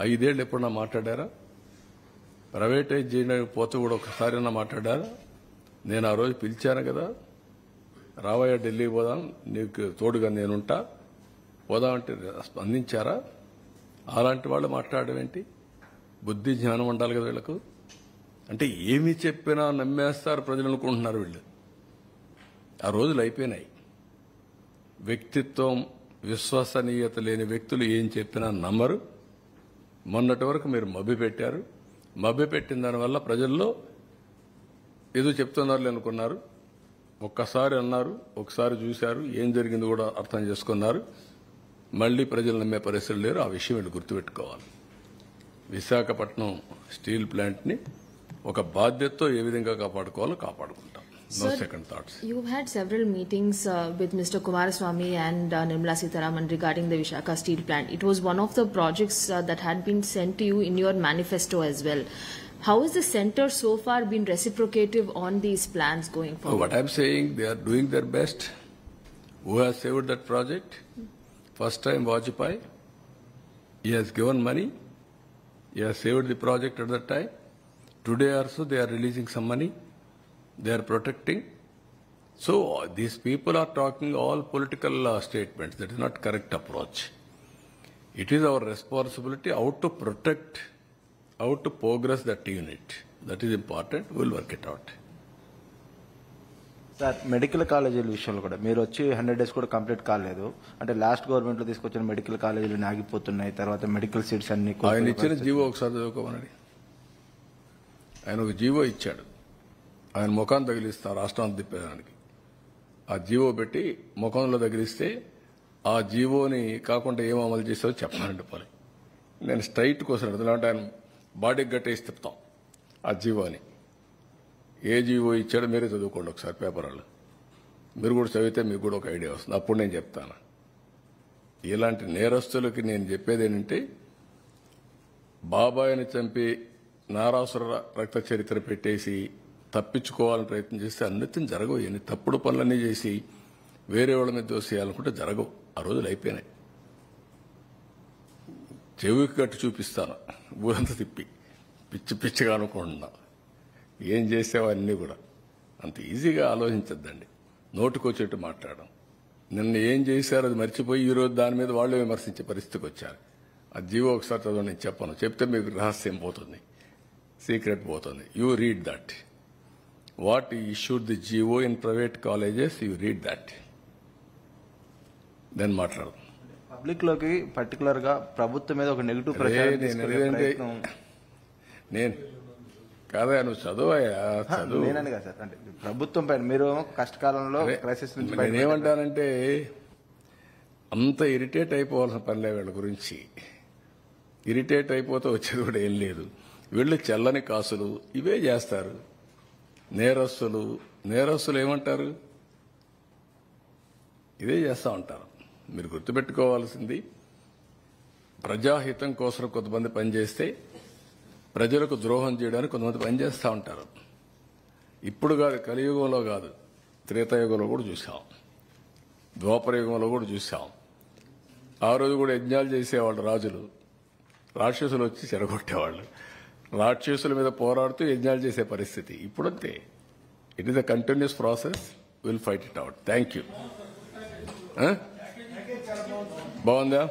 5 ఏళ్ళు ఎప్పుడన్నా మాట్లాడారా? ప్రైవేటైజ్ చేయడానికి పోతే కూడా ఒకసారి మాట్లాడారా? నేను ఆ రోజు పిలిచాను కదా, రావయ్య ఢిల్లీ పోదాం, నీకు తోడుగా నేనుంటా, పోదామంటే స్పందించారా? అలాంటి వాళ్ళు మాట్లాడడం ఏంటి? బుద్ధి జ్ఞానం ఉండాలి కదా వీళ్లకు. అంటే ఏమి చెప్పినా నమ్మేస్తారు ప్రజలు అనుకుంటున్నారు వీళ్ళు. ఆ రోజులు అయిపోయినాయి. వ్యక్తిత్వం, విశ్వసనీయత లేని వ్యక్తులు ఏం చెప్పినా నమ్మరు. మొన్నటి వరకు మీరు మభ్యపెట్టారు. మభ్యపెట్టిన దానివల్ల ప్రజల్లో ఏదో చెప్తున్నారు అనుకున్నారు. ఒక్కసారి అన్నారు, ఒకసారి చూశారు, ఏం జరిగింది కూడా అర్థం చేసుకున్నారు. మళ్లీ ప్రజలు నమ్మే పరిస్థితులు లేరు. ఆ విషయం వీళ్ళు గుర్తుపెట్టుకోవాలి. విశాఖపట్నం స్టీల్ ప్లాంట్ని ఒక బాధ్యతతో ఏ విధంగా కాపాడుకోవాలో కాపాడుకుంటాం. No second thoughts. You've had several meetings with Mr. Kumaraswamy and Nirmala Sitharaman regarding the Visakhapatnam steel plant. It was one of the projects that had been sent to you in your manifesto as well. How has the centre so far been reciprocative on these plans going forward? What I'm saying, they are doing their best. Who has saved that project? First time Vajpayee. He has given money. He has saved the project at that time. Today also they are releasing some money. They are protecting. So these people are talking all political statements. That is not correct approach. It is our responsibility how to protect, how to progress that unit. That is important. We will work it out. Sir, medical కాలేజీల విషయంలో కూడా మీరు వచ్చి 100 days కూడా complete కాలేదు. అంటే last government లో తీసుకొచ్చిన మెడికల్ కాలేజీలు ఆగిపోతున్నాయి. తర్వాత మెడికల్ సీట్స్ అన్ని ఆయన ఇచ్చిన జీవో ఒకసారి చదువుకోమనండి. ఆయన ఒక జీవో ఇచ్చాడు. ఆయన ముఖాన్ని తగిలిస్తా రాష్ట్రాన్ని తిప్పేదానికి. ఆ జీవో పెట్టి ముఖంలో తగిలిస్తే ఆ జీవోని కాకుండా ఏం అమలు చేసావో చెప్పాలండి పని. నేను స్ట్రైట్ కోసం అడుగుతున్నా. ఆయన బాడీకి గట్టేసి తిప్పుతాం ఆ జీవోని. ఏ జీవో ఇచ్చాడో మీరే చదువుకోండి ఒకసారి పేపర్ వాళ్ళు. మీరు కూడా చదివితే మీకు కూడా ఒక ఐడియా వస్తుంది. అప్పుడు నేను చెప్తాను. ఇలాంటి నేరస్తులకి నేను చెప్పేది ఏంటంటే, బాబాయిని చంపి నారాసుర రక్త చరిత్ర పెట్టేసి తప్పించుకోవాలని ప్రయత్నం చేస్తే అన్నిటిని జరగవు. ఎన్ని తప్పుడు పనులన్నీ చేసి వేరే వాళ్ళ మీద దోసేయాలనుకుంటే జరగవు. ఆ రోజులు అయిపోయినాయి. చెవికి కట్టి చూపిస్తాను ఊరంతా తిప్పి, పిచ్చి పిచ్చిగా అనుకుంటున్నా. ఏం చేసావో అన్నీ కూడా అంత ఈజీగా ఆలోచించద్దండి. నోటుకొచ్చేట్టు మాట్లాడడం. నిన్న ఏం చేశారో అది మర్చిపోయి ఈరోజు దాని మీద వాళ్ళు విమర్శించే పరిస్థితికి వచ్చారు. ఆ జీవో ఒకసారి చదవ, నేను చెప్పను. చెప్తే మీకు రహస్యం పోతుంది, సీక్రెట్ పోతుంది. You read that. What issued the GO in private colleges, you read that. Then మాట్లాడదు. పబ్లిక్ లోకి పర్టికులర్ గా ప్రభుత్వం మీద ఒక నెగిటివ్ ప్రచారం నేను కాదా, నువ్వు చదువయ్యా, చదువు. నేనని కదా సార్, అంటే ప్రభుత్వం పైన మీరు కష్టకాలంలో క్రైసిస్ నుంచి నేనేమంటానంటే, అంత ఇరిటేట్ అయిపోవాల్సిన పనిలే వీళ్ళ గురించి. ఇరిటేట్ అయిపోతే వచ్చేది కూడా ఏం లేదు. వీళ్ళు చెల్లని కాసులు ఇవే చేస్తారు. నేరస్తులు ఏమంటారు? ఇదే చేస్తూ ఉంటారు. మీరు గుర్తుపెట్టుకోవాల్సింది, ప్రజాహితం కోసం కొంతమంది పనిచేస్తే ప్రజలకు ద్రోహం చేయడానికి కొంతమంది పనిచేస్తూ ఉంటారు. ఇప్పుడు కాదు, కలియుగంలో కాదు, త్రేతాయుగంలో కూడా చూసాం, ద్వాపరయుగంలో కూడా చూసాం. ఆ రోజు కూడా యజ్ఞాలు చేసేవాళ్ళు రాజులు, రాక్షసులు వచ్చి చెడగొట్టేవాళ్ళు. రాక్షసుల మీద పోరాడుతూ యజ్ఞాలు చేసే పరిస్థితి ఇప్పుడంతే. It is a continuous process. Will fight it out. Thank you. బాగుందా?